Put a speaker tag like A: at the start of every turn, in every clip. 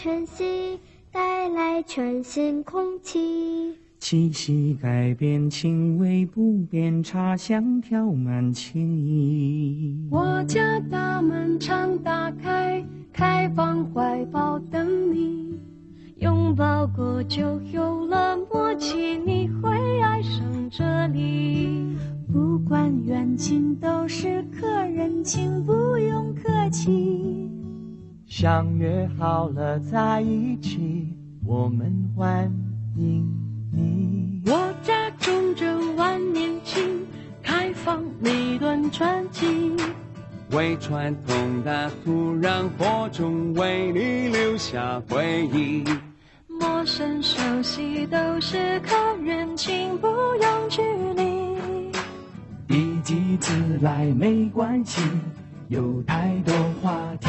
A: 晨曦带来全新空气，
B: 气息改变，情味不变，茶香飘满情意。
C: 我家大门常打开，开放怀抱等你，拥抱过就有了默契，你会爱上这里。
D: 不管远近都是客人，请不用客气。
B: 相约好了在一起，我们欢迎你。
C: 我家种着万年青，开放每段传奇，
E: 为传统的土壤播种，为你留下回忆。
C: 陌生熟悉都是客人，请不用距离。
B: 一己自来没关系，有太多话题。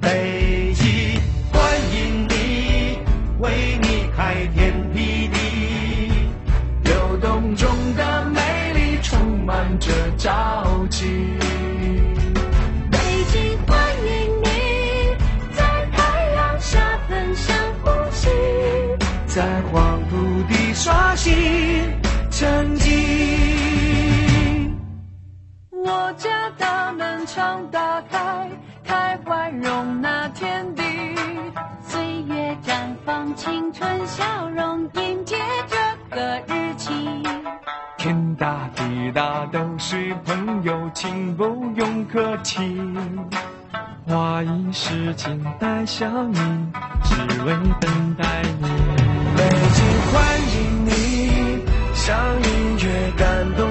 F: 北极欢迎你，为你开天辟地，流动中的美丽充满着朝气。
C: 北京欢迎你，在太阳下分享呼吸，
F: 在黄土地刷新成绩。
C: 我家大门常打开，开怀容纳天地，岁月绽放青春笑容，迎接这个日期。
B: 天大地大都是朋友，请不用客气。花一世静待想你，只为等待你。
F: 北京欢迎你，像音乐感动